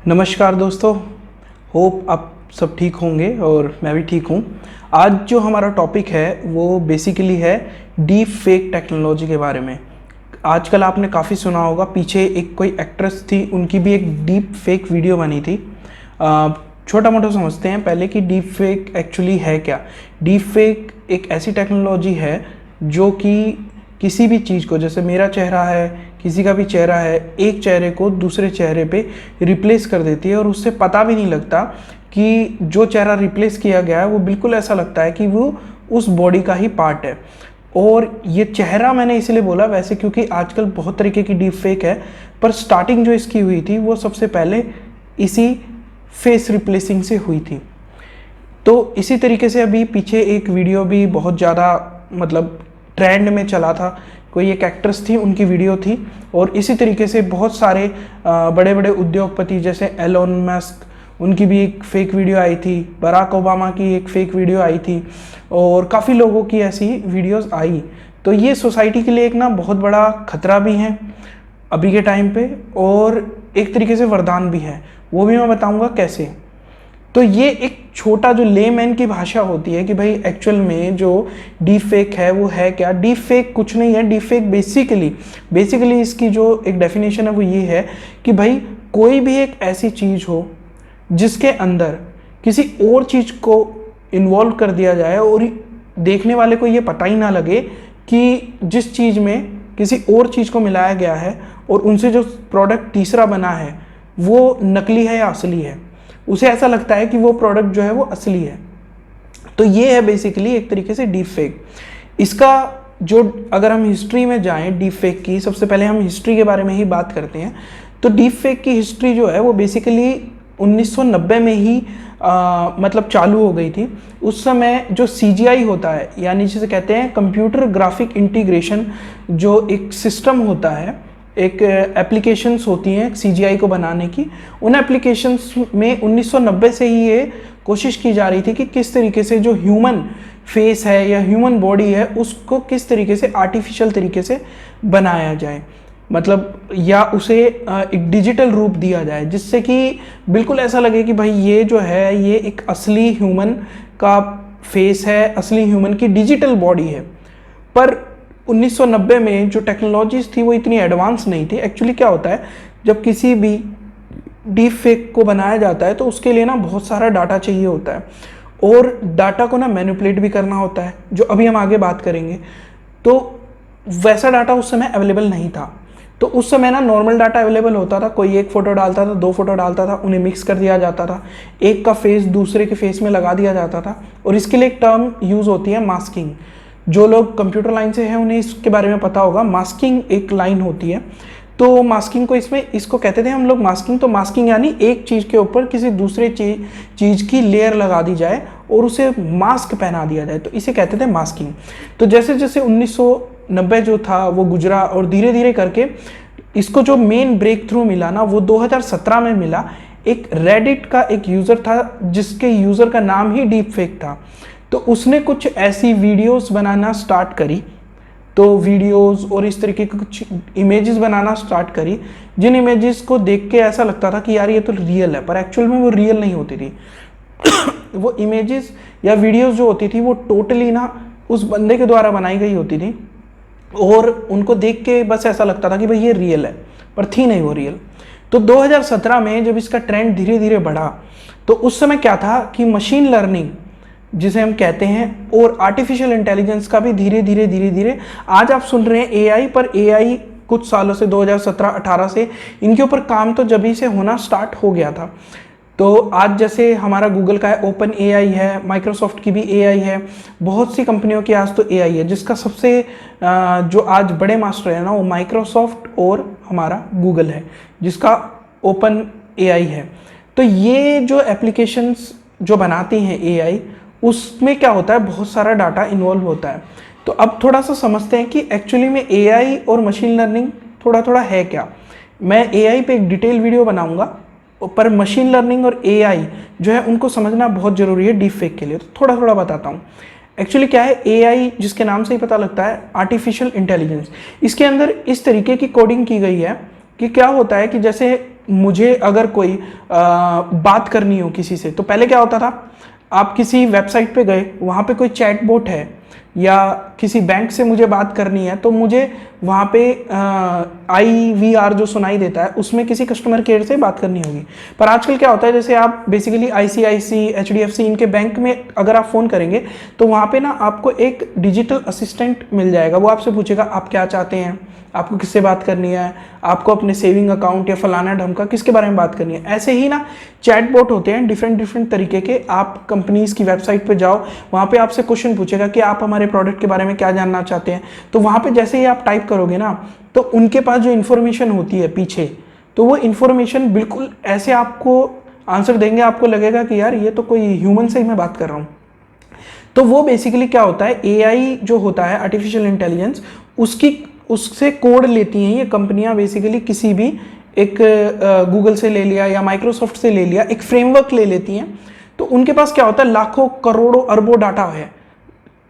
नमस्कार दोस्तों, होप आप सब ठीक होंगे और मैं भी ठीक हूँ। आज जो हमारा टॉपिक है वो बेसिकली है डीप फेक टेक्नोलॉजी के बारे में। आजकल आपने काफ़ी सुना होगा, पीछे एक कोई एक्ट्रेस थी, उनकी भी एक डीप फेक वीडियो बनी थी। छोटा मोटा समझते हैं पहले कि डीप फेक एक्चुअली है क्या। डीप फेक एक ऐसी टेक्नोलॉजी है जो कि किसी भी चीज़ को, जैसे मेरा चेहरा है, किसी का भी चेहरा है, एक चेहरे को दूसरे चेहरे पे रिप्लेस कर देती है और उससे पता भी नहीं लगता कि जो चेहरा रिप्लेस किया गया है वो बिल्कुल ऐसा लगता है कि वो उस बॉडी का ही पार्ट है। और ये चेहरा मैंने इसलिए बोला वैसे क्योंकि आजकल बहुत तरीके की डीप फेक है, पर स्टार्टिंग जो इसकी हुई थी वो सबसे पहले इसी फेस रिप्लेसिंग से हुई थी। तो इसी तरीके से अभी पीछे एक वीडियो भी बहुत ज़्यादा मतलब ट्रेंड में चला था। कोई एक एक्ट्रेस थी, उनकी वीडियो थी, और इसी तरीके से बहुत सारे बड़े बड़े उद्योगपति जैसे एलोन मस्क, उनकी भी एक फेक वीडियो आई थी। बराक ओबामा की एक फेक वीडियो आई थी और काफ़ी लोगों की ऐसी वीडियोस आई। तो ये सोसाइटी के लिए एक ना बहुत बड़ा खतरा भी है अभी के टाइम पे, और एक तरीके से वरदान भी है। वो भी मैं बताऊंगा कैसे। तो ये एक छोटा जो लेमैन की भाषा होती है कि भाई एक्चुअल में जो डीप फेक है वो है क्या। डीप फेक कुछ नहीं है। डीप फेक बेसिकली इसकी जो एक डेफिनेशन है वो ये है कि भाई कोई भी एक ऐसी चीज़ हो जिसके अंदर किसी और चीज़ को इन्वॉल्व कर दिया जाए और देखने वाले को ये पता ही ना लगे कि जिस चीज़ में किसी और चीज़ को मिलाया गया है और उनसे जो प्रोडक्ट तीसरा बना है वो नकली है या असली है। उसे ऐसा लगता है कि वो प्रोडक्ट जो है वो असली है। तो ये है बेसिकली एक तरीके से डीप फेक। इसका जो अगर हम हिस्ट्री में जाएं डीप फेक की, सबसे पहले हम हिस्ट्री के बारे में ही बात करते हैं। तो डीप फेक की हिस्ट्री जो है वो बेसिकली 1990 में ही मतलब चालू हो गई थी। उस समय जो CGI होता है, यानी जिसे कहते हैं कंप्यूटर ग्राफिक इंटीग्रेशन, जो एक सिस्टम होता है, एक एप्लीकेशंस होती हैं CGI को बनाने की, उन एप्लीकेशंस में 1990 से ही ये कोशिश की जा रही थी कि किस तरीके से जो ह्यूमन फेस है या ह्यूमन बॉडी है उसको किस तरीके से आर्टिफिशियल तरीके से बनाया जाए, मतलब या उसे एक डिजिटल रूप दिया जाए जिससे कि बिल्कुल ऐसा लगे कि भाई ये जो है ये एक असली ह्यूमन का फेस है, असली ह्यूमन की डिजिटल बॉडी है। पर 1990 में जो टेक्नोलॉजीज थी वो इतनी एडवांस नहीं थी। एक्चुअली क्या होता है, जब किसी भी डीप फेक को बनाया जाता है तो उसके लिए ना बहुत सारा डाटा चाहिए होता है और डाटा को ना मैनिपुलेट भी करना होता है, जो अभी हम आगे बात करेंगे। तो वैसा डाटा उस समय अवेलेबल नहीं था। तो उस समय ना नॉर्मल डाटा अवेलेबल होता था, कोई एक फ़ोटो डालता था, 2 फोटो डालता था, उन्हें मिक्स कर दिया जाता था, एक का फेस दूसरे के फेस में लगा दिया जाता था। और इसके लिए एक टर्म यूज़ होती है मास्किंग। जो लोग कंप्यूटर लाइन से हैं उन्हें इसके बारे में पता होगा। मास्किंग एक लाइन होती है। तो मास्किंग को इसको कहते थे हम लोग मास्किंग। तो मास्किंग यानी एक चीज़ के ऊपर किसी दूसरे चीज़ की लेयर लगा दी जाए और उसे मास्क पहना दिया जाए, तो इसे कहते थे मास्किंग। तो जैसे जैसे 1990 जो था वो गुजरा और धीरे धीरे करके इसको जो मेन ब्रेक थ्रू मिला ना वो 2017 में मिला। एक रेडिट का एक यूज़र था जिसके यूज़र का नाम ही डीप फेक था। तो उसने कुछ ऐसी वीडियोस बनाना स्टार्ट करी, तो वीडियोस और इस तरीके के कुछ इमेजेस बनाना स्टार्ट करी जिन इमेजेस को देख के ऐसा लगता था कि यार ये तो रियल है, पर एक्चुअल में वो रियल नहीं होती थी। वो इमेजेस या वीडियोस जो होती थी वो टोटली ना उस बंदे के द्वारा बनाई गई होती थी और उनको देख के बस ऐसा लगता था कि भाई ये रियल है, पर थी नहीं वो रियल। तो 2017 में जब इसका ट्रेंड धीरे धीरे बढ़ा तो उस समय क्या था कि मशीन लर्निंग जिसे हम कहते हैं और आर्टिफिशियल इंटेलिजेंस का भी धीरे धीरे आज आप सुन रहे हैं AI, पर AI कुछ सालों से 2017-18 से इनके ऊपर काम तो जब ही से होना स्टार्ट हो गया था। तो आज जैसे हमारा गूगल का है ओपन AI है, माइक्रोसॉफ्ट की भी AI है, बहुत सी कंपनियों की आज तो AI है, जिसका सबसे जो आज बड़े मास्टर है ना वो माइक्रोसॉफ्ट और हमारा गूगल है जिसका ओपन AI है। तो ये जो एप्लीकेशंस जो बनाती हैं AI, उसमें क्या होता है, बहुत सारा डाटा इन्वॉल्व होता है। तो अब थोड़ा सा समझते हैं कि एक्चुअली में AI और मशीन लर्निंग थोड़ा थोड़ा है क्या। मैं AI पे एक डिटेल वीडियो बनाऊंगा, पर मशीन लर्निंग और AI जो है उनको समझना बहुत ज़रूरी है डीप फेक के लिए। तो थोड़ा थोड़ा बताता हूँ। एक्चुअली क्या है, AI जिसके नाम से ही पता लगता है आर्टिफिशियल इंटेलिजेंस, इसके अंदर इस तरीके की कोडिंग की गई है कि क्या होता है कि जैसे मुझे अगर कोई बात करनी हो किसी से, तो पहले क्या होता था, आप किसी वेबसाइट पे गए, वहाँ पे कोई चैटबॉट है, या किसी बैंक से मुझे बात करनी है, तो मुझे वहाँ पे IVR जो सुनाई देता है उसमें किसी कस्टमर केयर से बात करनी होगी। पर आजकल क्या होता है, जैसे आप बेसिकली ICICI, HDFC इनके बैंक में अगर आप फ़ोन करेंगे तो वहाँ पे ना आपको एक डिजिटल असिस्टेंट मिल जाएगा। वो आपसे पूछेगा आप क्या चाहते हैं, आपको किससे बात करनी है, आपको अपने सेविंग अकाउंट या फलाना ढमका किसके बारे में बात करनी है। ऐसे ही ना चैटबॉट होते हैं डिफरेंट तरीके के। आप कंपनीज़ की वेबसाइट पे जाओ, वहाँ पे आपसे क्वेश्चन पूछेगा कि आप हमारे प्रोडक्ट के बारे में क्या जानना चाहते हैं। तो वहाँ पे जैसे ही आप टाइप करोगे ना, तो उनके पास जो इन्फॉर्मेशन होती है पीछे, तो वो इन्फॉर्मेशन बिल्कुल ऐसे आपको आंसर देंगे, आपको लगेगा कि यार ये तो कोई ह्यूमन से ही मैं बात कर रहा हूँ। तो वो बेसिकली क्या होता है, AI जो होता है आर्टिफिशियल इंटेलिजेंस, उससे कोड लेती हैं ये कंपनियां। बेसिकली किसी भी एक गूगल से ले लिया या माइक्रोसॉफ्ट से ले लिया, एक फ्रेमवर्क ले लेती हैं। तो उनके पास क्या होता है, लाखों करोड़ों अरबों डाटा है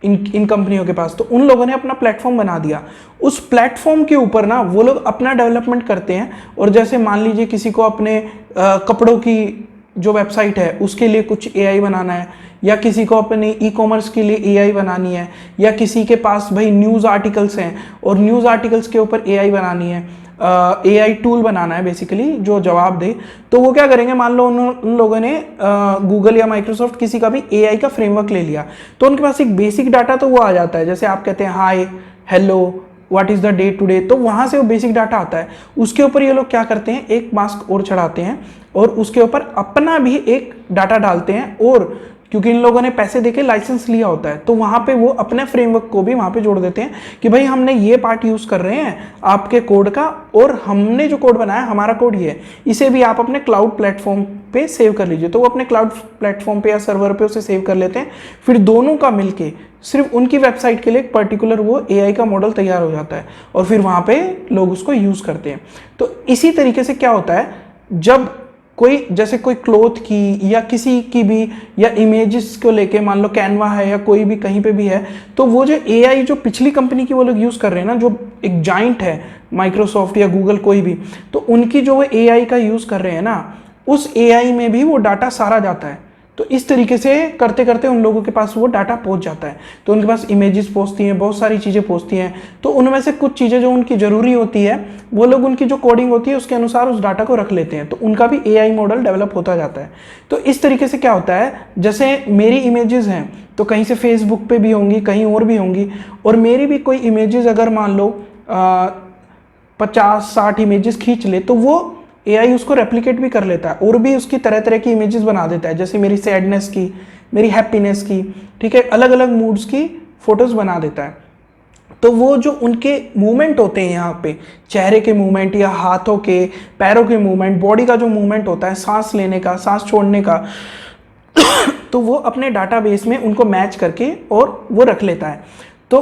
इन कंपनियों के पास। तो उन लोगों ने अपना प्लेटफॉर्म बना दिया। उस प्लेटफॉर्म के ऊपर ना वो लोग अपना डेवलपमेंट करते हैं। और जैसे मान लीजिए किसी को अपने कपड़ों की जो वेबसाइट है उसके लिए कुछ AI बनाना है, या किसी को अपने ई-कॉमर्स के लिए AI बनानी है, या किसी के पास भाई न्यूज़ आर्टिकल्स हैं और न्यूज़ आर्टिकल्स के ऊपर AI बनानी है, AI टूल बनाना है बेसिकली जो जवाब दे। तो वो क्या करेंगे, मान लो उन लोगों ने गूगल या माइक्रोसॉफ्ट किसी का भी AI का फ्रेमवर्क ले लिया, तो उनके पास एक बेसिक डाटा तो वो आ जाता है। जैसे आप कहते हैं hi, hello, what is the day today, तो वहां से वो बेसिक डाटा आता है। उसके ऊपर ये लोग क्या करते हैं, एक मास्क और चढ़ाते हैं और उसके ऊपर अपना भी एक डाटा डालते हैं। और क्योंकि इन लोगों ने पैसे देके लाइसेंस लिया होता है, तो वहां पे वो अपने फ्रेमवर्क को भी वहां पे जोड़ देते हैं कि भाई हमने ये पार्ट यूज कर रहे हैं आपके कोड का, और हमने जो कोड बनाया हमारा कोड ये है, इसे भी आप अपने क्लाउड प्लेटफॉर्म पे सेव कर लीजिए। तो वो अपने क्लाउड प्लेटफॉर्म पे या सर्वर पे उसे सेव कर लेते हैं। फिर दोनों का मिलके सिर्फ उनकी वेबसाइट के लिए एक पर्टिकुलर वो AI का मॉडल तैयार हो जाता है, और फिर वहां पे लोग उसको यूज करते हैं। तो इसी तरीके से क्या होता है, जब कोई जैसे कोई क्लोथ की या किसी की भी, या इमेजेस को लेके मान लो कैनवा है या कोई भी कहीं पे भी है, तो वो जो AI जो पिछली कंपनी की वो लोग यूज कर रहे हैं ना, जो एक जाइंट है माइक्रोसॉफ्ट या गूगल कोई भी, तो उनकी जो वो AI का यूज कर रहे हैं ना, उस AI में भी वो डाटा सारा जाता है। तो इस तरीके से करते करते उन लोगों के पास वो डाटा पहुंच जाता है। तो उनके पास इमेजेस पहुंचती हैं, बहुत सारी चीज़ें पहुंचती हैं। तो उनमें से कुछ चीज़ें जो उनकी ज़रूरी होती है, वो लोग उनकी जो कोडिंग होती है उसके अनुसार उस डाटा को रख लेते हैं। तो उनका भी AI मॉडल डेवलप होता जाता है। तो इस तरीके से क्या होता है, जैसे मेरी इमेजेस हैं तो कहीं से फेसबुक पे भी होंगी, कहीं और भी होंगी, और मेरी भी कोई इमेजेस अगर मान लो 50-60 इमेजेस खींच ले, तो वो AI उसको रेप्लिकेट भी कर लेता है और भी उसकी तरह तरह की इमेजेस बना देता है। जैसे मेरी सैडनेस की, मेरी हैप्पीनेस की, ठीक है, अलग अलग मूड्स की फोटोज बना देता है। तो वो जो उनके मूवमेंट होते हैं यहाँ पे, चेहरे के मूवमेंट या हाथों के, पैरों के मूवमेंट, बॉडी का जो मूवमेंट होता है, सांस लेने का, सांस छोड़ने का, तो वो अपने डाटाबेस में उनको मैच करके और वो रख लेता है। तो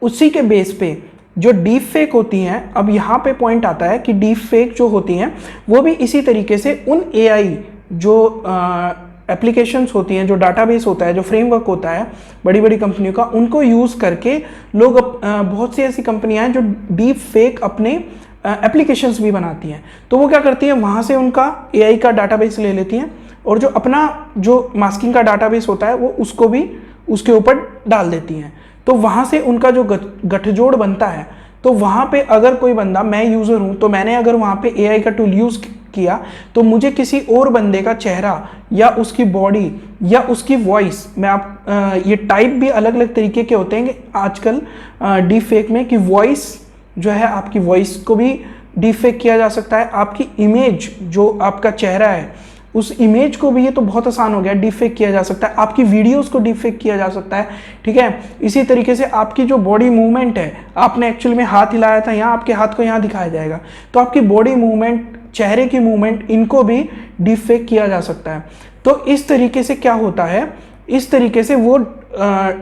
उसी के बेस पे जो डीप फेक होती हैं, अब यहाँ पे पॉइंट आता है कि डीप फेक जो होती हैं वो भी इसी तरीके से उन AI जो एप्लीकेशंस होती हैं, जो डाटाबेस होता है, जो फ्रेमवर्क होता है बड़ी बड़ी कंपनियों का, उनको यूज़ करके लोग बहुत सी ऐसी कंपनियां हैं जो डीप फेक अपने एप्लीकेशंस भी बनाती हैं। तो वो क्या करती हैं, वहाँ से उनका AI का डाटाबेस ले लेती हैं और जो अपना जो मास्किंग का डाटाबेस होता है वो उसको भी उसके ऊपर डाल देती हैं। तो वहाँ से उनका जो गठजोड़ बनता है, तो वहाँ पे अगर कोई बंदा, मैं यूज़र हूँ, तो मैंने अगर वहाँ पे AI का टूल यूज़ किया, तो मुझे किसी और बंदे का चेहरा या उसकी बॉडी या उसकी वॉइस, मैं आप ये टाइप भी अलग अलग तरीके के होते हैं आजकल डीप फेक में, कि वॉइस जो है, आपकी वॉइस को भी डीप फेक किया जा सकता है। आपकी इमेज जो आपका चेहरा है उस इमेज को भी, ये तो बहुत आसान हो गया, डीप फेक किया जा सकता है। आपकी वीडियोस को डीप फेक किया जा सकता है, ठीक है। इसी तरीके से आपकी जो बॉडी मूवमेंट है, आपने एक्चुअली में हाथ हिलाया था, यहाँ आपके हाथ को यहाँ दिखाया जाएगा, तो आपकी बॉडी मूवमेंट, चेहरे की मूवमेंट, इनको भी डीप फेक किया जा सकता है। तो इस तरीके से क्या होता है, इस तरीके से वो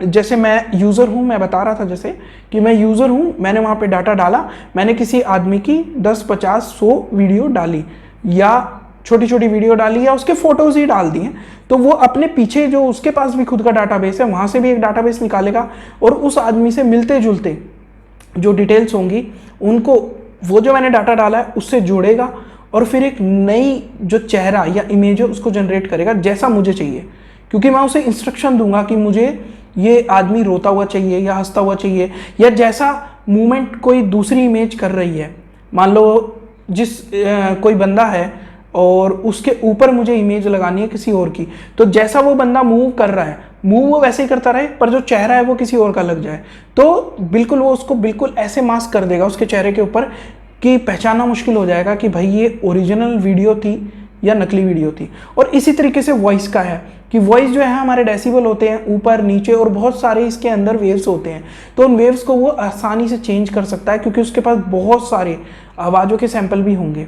जैसे मैं यूज़र हूँ, मैं बता रहा था जैसे कि मैं यूज़र हूँ, मैंने वहाँ पे डाटा डाला, मैंने किसी आदमी की 10, 50, 100 वीडियो डाली, या छोटी छोटी वीडियो डाली, या उसके फोटोज ही डाल दिए, तो वो अपने पीछे जो उसके पास भी खुद का डाटाबेस है, वहाँ से भी एक डाटाबेस निकालेगा और उस आदमी से मिलते जुलते जो डिटेल्स होंगी उनको वो जो मैंने डाटा डाला है उससे जोड़ेगा, और फिर एक नई जो चेहरा या इमेज है उसको जनरेट करेगा जैसा मुझे चाहिए, क्योंकि मैं उसे इंस्ट्रक्शन दूंगा कि मुझे ये आदमी रोता हुआ चाहिए या हंसता हुआ चाहिए, या जैसा मूवमेंट कोई दूसरी इमेज कर रही है। मान लो कोई बंदा है और उसके ऊपर मुझे इमेज लगानी है किसी और की, तो जैसा वो बंदा मूव कर रहा है, मूव वो वैसे ही करता रहे, पर जो चेहरा है वो किसी और का लग जाए, तो बिल्कुल वो उसको बिल्कुल ऐसे मास्क कर देगा उसके चेहरे के ऊपर कि पहचानना मुश्किल हो जाएगा कि भाई ये ओरिजिनल वीडियो थी या नकली वीडियो थी। और इसी तरीके से वॉइस का है कि वॉइस जो है हमारे डेसिबल होते हैं ऊपर नीचे, और बहुत सारे इसके अंदर वेव्स होते हैं, तो उन वेव्स को वो आसानी से चेंज कर सकता है क्योंकि उसके पास बहुत सारे आवाज़ों के सैंपल भी होंगे।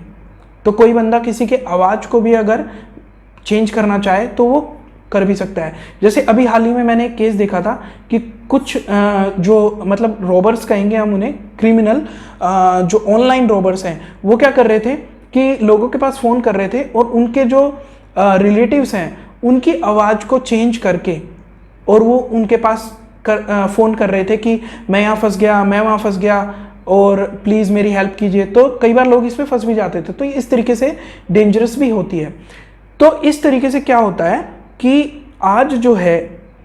तो कोई बंदा किसी के आवाज़ को भी अगर चेंज करना चाहे तो वो कर भी सकता है। जैसे अभी हाल ही में मैंने एक केस देखा था कि कुछ जो मतलब रॉबर्स कहेंगे हम उन्हें, क्रिमिनल जो ऑनलाइन रॉबर्स हैं, वो क्या कर रहे थे कि लोगों के पास फ़ोन कर रहे थे और उनके जो रिलेटिव्स हैं उनकी आवाज़ को चेंज करके, और वो उनके पास फ़ोन कर रहे थे कि मैं यहाँ फंस गया, मैं वहाँ फंस गया और प्लीज़ मेरी हेल्प कीजिए। तो कई बार लोग इसमें फंस भी जाते थे, तो इस तरीके से डेंजरस भी होती है। तो इस तरीके से क्या होता है कि आज जो है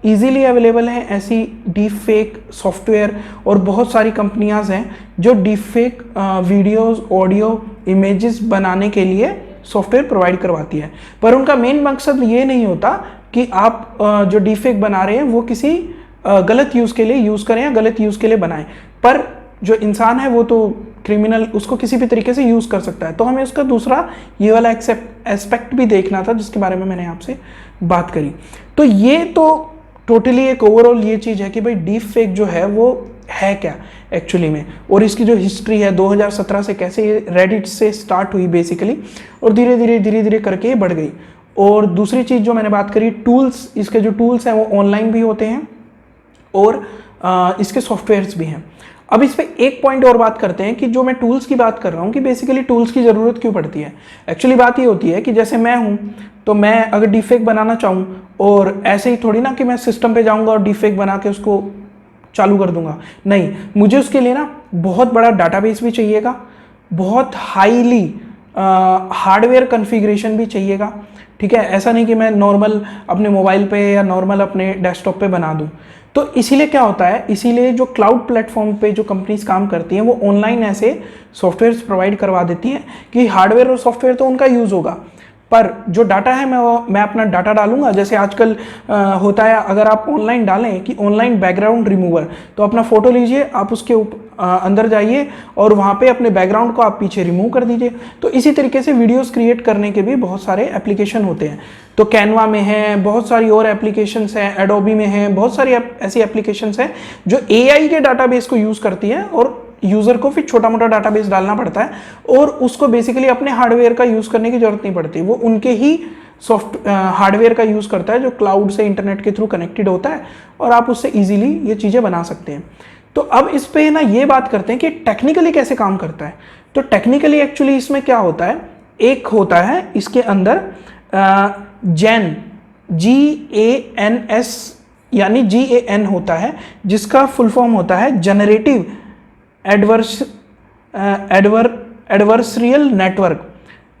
इजीली अवेलेबल है ऐसी डीप फेक सॉफ्टवेयर, और बहुत सारी कंपनियां हैं जो deep fake videos, audio, images बनाने के लिए सॉफ्टवेयर प्रोवाइड करवाती है। पर उनका मेन मकसद ये नहीं होता कि आप जो डीप फेक बना रहे हैं वो किसी गलत यूज़ के लिए यूज़ करें या गलत यूज़ के लिए बनाएं, पर जो इंसान है वो तो क्रिमिनल उसको किसी भी तरीके से यूज़ कर सकता है। तो हमें उसका दूसरा ये वाला एस्पेक्ट भी देखना था जिसके बारे में मैंने आपसे बात करी। तो ये तो टोटली एक ओवरऑल ये चीज़ है कि भाई डीप फेक जो है वो है क्या एक्चुअली में, और इसकी जो हिस्ट्री है 2017 से कैसे ये रेडिट से स्टार्ट हुई बेसिकली, और धीरे धीरे करके ये बढ़ गई। और दूसरी चीज़ जो मैंने बात करी, टूल्स, इसके जो टूल्स हैं वो ऑनलाइन भी होते हैं और इसके सॉफ्टवेयर्स भी हैं। अब इस पे एक पॉइंट और बात करते हैं कि जो मैं टूल्स की बात कर रहा हूँ कि बेसिकली टूल्स की ज़रूरत क्यों पड़ती है। एक्चुअली बात ये होती है कि जैसे मैं हूँ, तो मैं अगर डीफेक बनाना चाहूँ, और ऐसे ही थोड़ी ना कि मैं सिस्टम पे जाऊँगा और डीफेक बना के उसको चालू कर दूंगा, नहीं, मुझे उसके लिए ना बहुत बड़ा डाटाबेस भी चाहिएगा, बहुत हाईली हार्डवेयर कॉन्फ़िगरेशन भी चाहिएगा। ठीक है, ऐसा नहीं कि मैं नॉर्मल अपने मोबाइल पे या नॉर्मल अपने डेस्कटॉप पे बना दूं। तो इसीलिए क्या होता है, इसीलिए जो क्लाउड प्लेटफॉर्म पे जो कंपनीज काम करती हैं वो ऑनलाइन ऐसे सॉफ्टवेयर्स प्रोवाइड करवा देती हैं कि हार्डवेयर और सॉफ्टवेयर तो उनका यूज़ होगा, पर जो डाटा है मैं अपना डाटा डालूंगा। जैसे आजकल होता है, अगर आप ऑनलाइन डालें कि ऑनलाइन बैकग्राउंड रिमूवर, तो अपना फ़ोटो लीजिए, आप उसके अंदर जाइए और वहाँ पे अपने बैकग्राउंड को आप पीछे रिमूव कर दीजिए। तो इसी तरीके से वीडियोस क्रिएट करने के भी बहुत सारे एप्लीकेशन होते हैं। तो कैनवा में है, बहुत सारी और एप्लीकेशंस हैं, एडोबी में हैं, बहुत सारी ऐसी एप्लीकेशंस हैं जो AI के डाटाबेस को यूज़ करती हैं, और यूज़र को फिर छोटा मोटा डाटाबेस डालना पड़ता है और उसको बेसिकली अपने हार्डवेयर का यूज़ करने की जरूरत नहीं पड़ती। वो उनके ही हार्डवेयर का यूज़ करता है जो क्लाउड से इंटरनेट के थ्रू कनेक्टेड होता है, और आप उससे इजीली ये चीज़ें बना सकते हैं। तो अब इस पे ना ये बात करते हैं कि टेक्निकली कैसे काम करता है। तो टेक्निकली एक्चुअली इसमें क्या होता है, एक होता है इसके अंदर जैन, GANS यानी GAN होता है, जिसका फुल फॉर्म होता है generative adversarial network.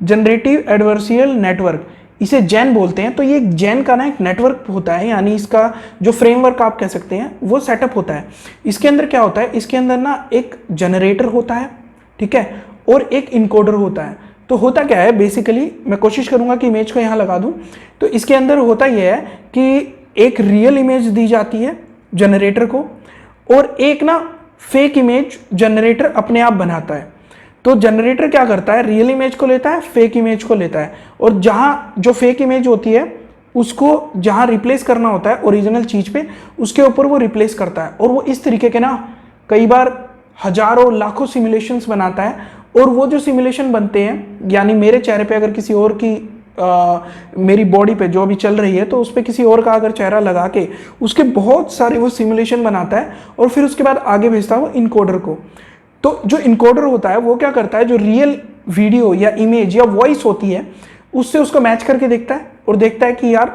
Generative adversarial network, इसे जैन बोलते हैं। तो ये जैन का ना एक नेटवर्क होता है, यानी इसका जो फ्रेमवर्क आप कह सकते हैं वो सेटअप होता है। इसके अंदर क्या होता है, इसके अंदर ना एक जनरेटर होता है, ठीक है, और एक इनकोडर होता है। तो होता क्या है बेसिकली, मैं कोशिश करूंगा कि इमेज को यहाँ लगा दूं। तो इसके अंदर होता यह है कि एक रियल इमेज दी जाती है जनरेटर को, और एक ना फेक इमेज जनरेटर अपने आप बनाता है। तो जनरेटर क्या करता है, रियल इमेज को लेता है, फेक इमेज को लेता है, और जहाँ जो फेक इमेज होती है उसको जहाँ रिप्लेस करना होता है ओरिजिनल चीज़ पे, उसके ऊपर वो रिप्लेस करता है। और वो इस तरीके के ना कई बार हजारों लाखों सिमुलेशंस बनाता है, और वो जो सिमुलेशन बनते हैं, यानी मेरे चेहरे पे अगर किसी और की मेरी बॉडी पे जो अभी चल रही है, तो उस पर किसी और का अगर चेहरा लगा के उसके बहुत सारे वो सिमुलेशन बनाता है, और फिर उसके बाद आगे भेजता है वो इनकोडर को। तो जो इनकोडर होता है वो क्या करता है, जो रियल वीडियो या इमेज या वॉइस होती है उससे उसको मैच करके देखता है, और देखता है कि यार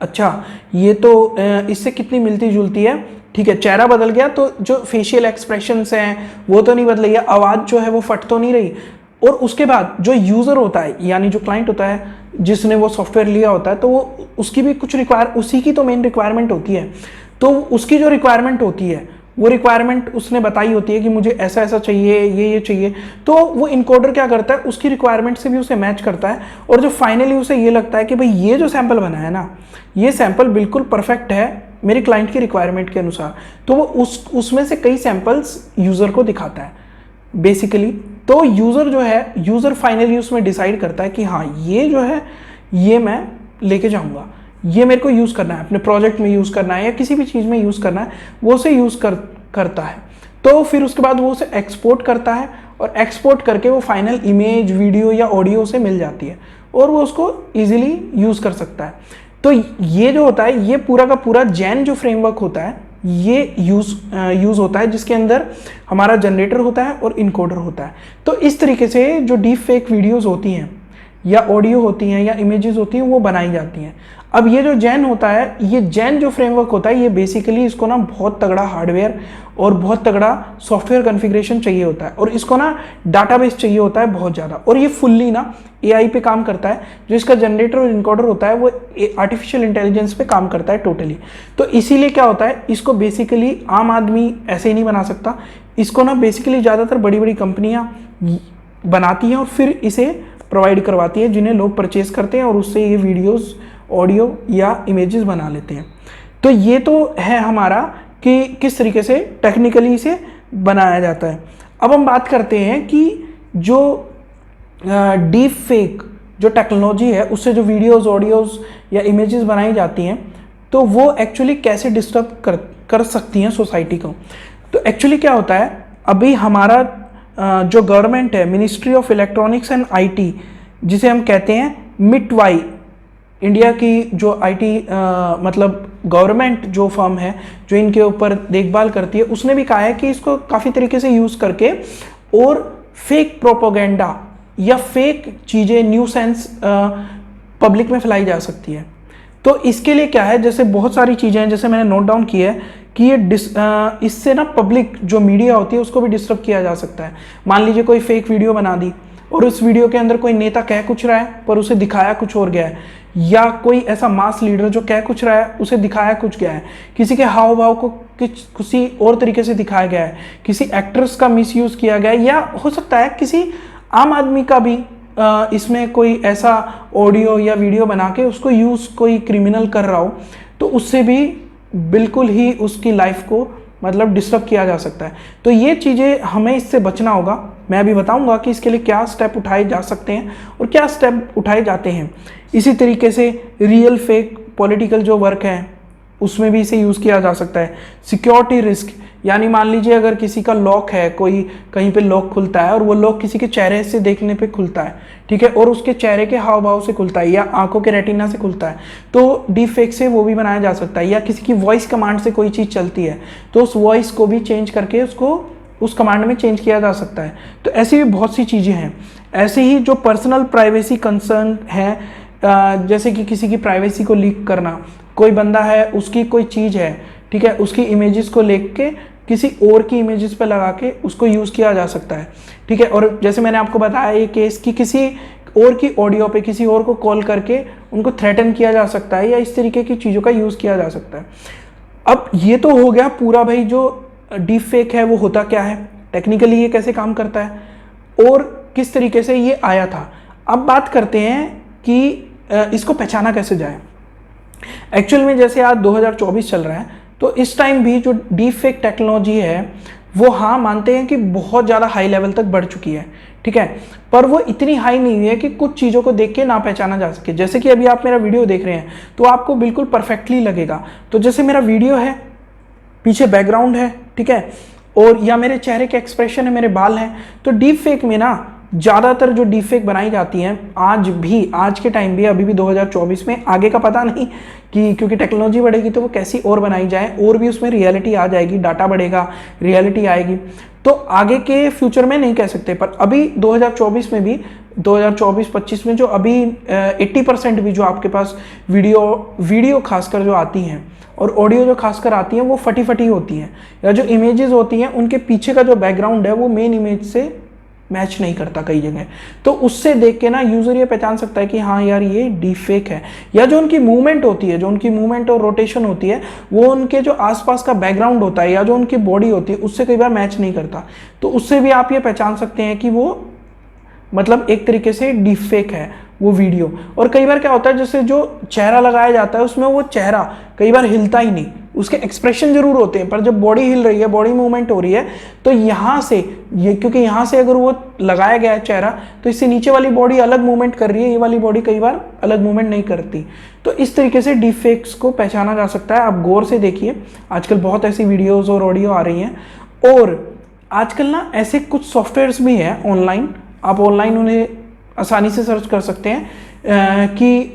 अच्छा ये तो इससे कितनी मिलती जुलती है, ठीक है, चेहरा बदल गया तो जो फेशियल एक्सप्रेशंस हैं वो तो नहीं बदले, या आवाज़ जो है वो फट तो नहीं रही, और उसके बाद जो यूज़र होता है यानी जो क्लाइंट होता है जिसने वो सॉफ्टवेयर लिया होता है, तो वो उसकी भी कुछ उसी की तो मेन रिक्वायरमेंट होती है। तो उसकी जो रिक्वायरमेंट होती है वो रिक्वायरमेंट उसने बताई होती है कि मुझे ऐसा ऐसा चाहिए, ये चाहिए। तो वो इनकोडर क्या करता है, उसकी रिक्वायरमेंट से भी उसे मैच करता है, और जो फाइनली उसे ये लगता है कि भाई ये जो सैंपल बना है ना, ये सैंपल बिल्कुल परफेक्ट है मेरे क्लाइंट की रिक्वायरमेंट के अनुसार, तो वो उसमें से कई सैंपल्स यूज़र को दिखाता है बेसिकली। तो यूज़र जो है, यूज़र फाइनली उसमें डिसाइड करता है कि हाँ ये जो है ये मैं लेके जाऊँगा, ये मेरे को यूज़ करना है, अपने प्रोजेक्ट में यूज़ करना है या किसी भी चीज़ में यूज़ करना है, वो उसे यूज़ करता है। तो फिर उसके बाद वो उसे एक्सपोर्ट करता है, और एक्सपोर्ट करके वो फाइनल इमेज, वीडियो या ऑडियो उसे मिल जाती है, और वो उसको ईजिली यूज़ कर सकता है। तो ये जो होता है, ये पूरा का पूरा जैन जो फ्रेमवर्क होता है, ये यूज़ होता है, जिसके अंदर हमारा जनरेटर होता है और इनकोडर होता है। तो इस तरीके से जो डीप फेक वीडियोज़ होती हैं या ऑडियो होती हैं या इमेजेस होती हैं वो बनाई जाती हैं। अब ये जो जैन होता है, ये जैन जो फ्रेमवर्क होता है, ये बेसिकली इसको ना बहुत तगड़ा हार्डवेयर और बहुत तगड़ा सॉफ्टवेयर कॉन्फ़िगरेशन चाहिए होता है, और इसको ना डाटाबेस चाहिए होता है बहुत ज़्यादा, और ये फुल्ली ना एआई पे काम करता है। जो इसका जनरेटर और इनकोडर होता है वो आर्टिफिशियल इंटेलिजेंस पे काम करता है टोटली। तो इसीलिए क्या होता है, इसको बेसिकली आम आदमी ऐसे ही नहीं बना सकता, इसको ना बेसिकली ज़्यादातर बड़ी बड़ी कंपनियाँ बनाती हैं और फिर इसे प्रोवाइड करवाती है, जिन्हें लोग परचेज करते हैं और उससे ये वीडियोस, ऑडियो या इमेजेस बना लेते हैं। तो ये तो है हमारा कि किस तरीके से टेक्निकली इसे बनाया जाता है। अब हम बात करते हैं कि जो डीप फेक जो टेक्नोलॉजी है, उससे जो वीडियोस, ऑडियोज या इमेजेस बनाई जाती हैं, तो वो एक्चुअली कैसे डिस्टर्ब कर सकती हैं सोसाइटी को। तो एक्चुअली क्या होता है, अभी हमारा जो गवर्नमेंट है, ministry of electronics and IT, जिसे हम कहते हैं मिटवाई, इंडिया की जो आईटी मतलब गवर्नमेंट जो फर्म है जो इनके ऊपर देखभाल करती है, उसने भी कहा है कि इसको काफ़ी तरीके से यूज़ करके और फेक प्रोपोगेंडा या फेक चीज़ें, न्यूसेंस पब्लिक में फैलाई जा सकती है। तो इसके लिए क्या है, जैसे बहुत सारी चीज़ें हैं, जैसे मैंने नोट डाउन की है कि ये इससे ना पब्लिक जो मीडिया होती है उसको भी डिस्टर्ब किया जा सकता है। मान लीजिए कोई फेक वीडियो बना दी और उस वीडियो के अंदर कोई नेता कह कुछ रहा है पर उसे दिखाया कुछ और गया है, या कोई ऐसा मास लीडर जो कह कुछ रहा है उसे दिखाया कुछ गया है, किसी के हाव भाव को किसी और तरीके से दिखाया गया है, किसी एक्ट्रेस का मिसयूज़ किया गया है, या हो सकता है किसी आम आदमी का भी इसमें कोई ऐसा ऑडियो या वीडियो बना के उसको यूज़ कोई क्रिमिनल कर रहा हो, तो उससे भी बिल्कुल ही उसकी लाइफ को मतलब डिस्टर्ब किया जा सकता है। तो ये चीज़ें हमें इससे बचना होगा। मैं अभी बताऊंगा कि इसके लिए क्या स्टेप उठाए जा सकते हैं और क्या स्टेप उठाए जाते हैं। इसी तरीके से रियल फेक पॉलिटिकल जो वर्क है उसमें भी इसे यूज़ किया जा सकता है। सिक्योरिटी रिस्क, यानी मान लीजिए अगर किसी का लॉक है, कोई कहीं पे लॉक खुलता है और वो लॉक किसी के चेहरे से देखने पे खुलता है, ठीक है, और उसके चेहरे के हाव भाव से खुलता है या आंखों के रेटिना से खुलता है, तो डीप फेक से वो भी बनाया जा सकता है। या किसी की वॉइस कमांड से कोई चीज़ चलती है तो उस वॉइस को भी चेंज करके उसको उस कमांड में चेंज किया जा सकता है। तो ऐसी भी बहुत सी चीज़ें हैं। ऐसे ही जो पर्सनल प्राइवेसी कंसर्न है, जैसे कि किसी की प्राइवेसी को लीक करना, कोई बंदा है उसकी कोई चीज़ है, ठीक है, उसकी इमेजेस को लेके किसी और की इमेजेस पे लगा के उसको यूज़ किया जा सकता है, ठीक है। और जैसे मैंने आपको बताया ये केस कि किसी और की ऑडियो पे किसी और को कॉल करके उनको थ्रेटन किया जा सकता है या इस तरीके की चीज़ों का यूज़ किया जा सकता है। अब ये तो हो गया पूरा भाई जो डीप फेक है वो होता क्या है, टेक्निकली ये कैसे काम करता है और किस तरीके से ये आया था। अब बात करते हैं कि इसको पहचाना कैसे जाए। एक्चुअल में जैसे आज 2024 चल रहा है, तो इस टाइम भी जो डीप फेक टेक्नोलॉजी है वो हाँ मानते हैं कि बहुत ज़्यादा हाई लेवल तक बढ़ चुकी है, ठीक है, पर वो इतनी हाई नहीं हुई है कि कुछ चीज़ों को देख के ना पहचाना जा सके। जैसे कि अभी आप मेरा वीडियो देख रहे हैं तो आपको बिल्कुल परफेक्टली लगेगा। तो जैसे मेरा वीडियो है, पीछे बैकग्राउंड है, ठीक है, और या मेरे चेहरे के एक्सप्रेशन है, मेरे बाल हैं, तो डीप फेक में ना ज़्यादातर जो डीप फेक बनाई जाती हैं आज के टाइम भी, अभी भी 2024 में, आगे का पता नहीं कि क्योंकि टेक्नोलॉजी बढ़ेगी तो वो कैसी और बनाई जाए और भी उसमें रियलिटी आ जाएगी, डाटा बढ़ेगा, रियलिटी आएगी, तो आगे के फ्यूचर में नहीं कह सकते। पर अभी 2024 में भी, 2024-25 में जो अभी 80% भी जो आपके पास वीडियो खासकर जो आती हैं और ऑडियो जो खासकर आती हैं वो फटी होती हैं, या जो इमेजेस होती हैं उनके पीछे का जो बैकग्राउंड है वो मेन इमेज से मैच नहीं करता कई जगह। तो उससे देख के ना यूज़र ये पहचान सकता है कि हाँ यार ये डीप फेक है। या जो उनकी मूवमेंट होती है, जो उनकी मूवमेंट और रोटेशन होती है, वो उनके जो आसपास का बैकग्राउंड होता है या जो उनकी बॉडी होती है उससे कई बार मैच नहीं करता। तो उससे भी आप ये पहचान सकते हैं कि वो मतलब एक तरीके से डीप फेक है वो वीडियो। और कई बार क्या होता है, जैसे जो चेहरा लगाया जाता है उसमें वो चेहरा कई बार हिलता ही नहीं, उसके एक्सप्रेशन जरूर होते हैं, पर जब बॉडी हिल रही है, बॉडी मूवमेंट हो रही है, तो यहाँ से ये, क्योंकि यहाँ से अगर वो लगाया गया है चेहरा, तो इससे नीचे वाली बॉडी अलग मूवमेंट कर रही है, ये वाली बॉडी कई बार अलग मूवमेंट नहीं करती। तो इस तरीके से डीप फेक्स को पहचाना जा सकता है। आप गौर से देखिए, आजकल बहुत ऐसी वीडियोज़ और ऑडियो आ रही हैं। और आजकल ना ऐसे कुछ सॉफ्टवेयर्स भी हैं ऑनलाइन, आप ऑनलाइन उन्हें आसानी से सर्च कर सकते हैं कि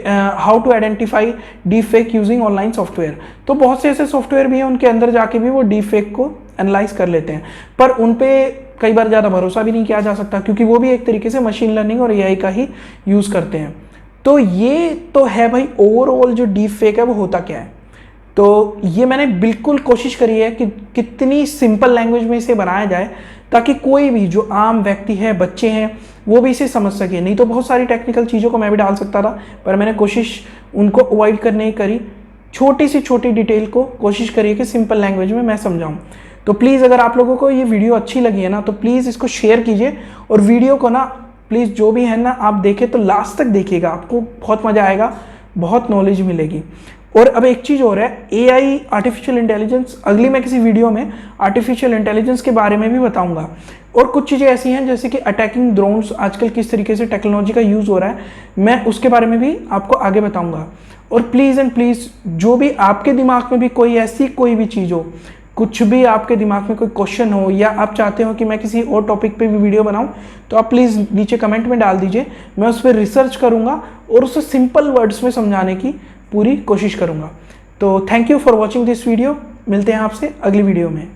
how to identify deep fake using online software. तो बहुत से ऐसे सॉफ्टवेयर भी हैं, उनके अंदर जाके भी वो डीप फेक को एनालाइज कर लेते हैं, पर उन पे कई बार ज़्यादा भरोसा भी नहीं किया जा सकता, क्योंकि वो भी एक तरीके से मशीन लर्निंग और एआई का ही यूज़ करते हैं। तो ये तो है भाई, ओवरऑल जो डीप फेक है वो होता क्या है। तो ये मैंने बिल्कुल कोशिश करी है कि कितनी सिंपल लैंग्वेज में इसे बनाया जाए, ताकि कोई भी जो आम व्यक्ति है, बच्चे हैं, वो भी इसे समझ सके। नहीं तो बहुत सारी टेक्निकल चीज़ों को मैं भी डाल सकता था, पर मैंने कोशिश उनको अवॉइड करने की करी। छोटी सी छोटी डिटेल को कोशिश करिए कि सिंपल लैंग्वेज में मैं समझाऊं। तो प्लीज़ अगर आप लोगों को ये वीडियो अच्छी लगी है ना, तो प्लीज़ इसको शेयर कीजिए, और वीडियो को ना प्लीज़ जो भी है ना आप देखें तो लास्ट तक देखिएगा, आपको बहुत मज़ा आएगा, बहुत नॉलेज मिलेगी। और अब एक चीज़ और है, एआई आर्टिफिशियल इंटेलिजेंस, अगली मैं किसी वीडियो में आर्टिफिशियल इंटेलिजेंस के बारे में भी बताऊंगा। और कुछ चीज़ें ऐसी हैं जैसे कि अटैकिंग ड्रोन्स, आजकल किस तरीके से टेक्नोलॉजी का यूज़ हो रहा है, मैं उसके बारे में भी आपको आगे बताऊंगा। और प्लीज़ एंड प्लीज़, जो भी आपके दिमाग में भी कोई ऐसी कोई भी चीज़ हो, कुछ भी आपके दिमाग में कोई क्वेश्चन हो, या आप चाहते हो कि मैं किसी और टॉपिक पे भी वीडियो बनाऊं, तो आप प्लीज़ नीचे कमेंट में डाल दीजिए। मैं उस पर रिसर्च करूंगा और उसे सिंपल वर्ड्स में समझाने की पूरी कोशिश करूंगा। तो thank you for watching this video. मिलते हैं आपसे अगली वीडियो में।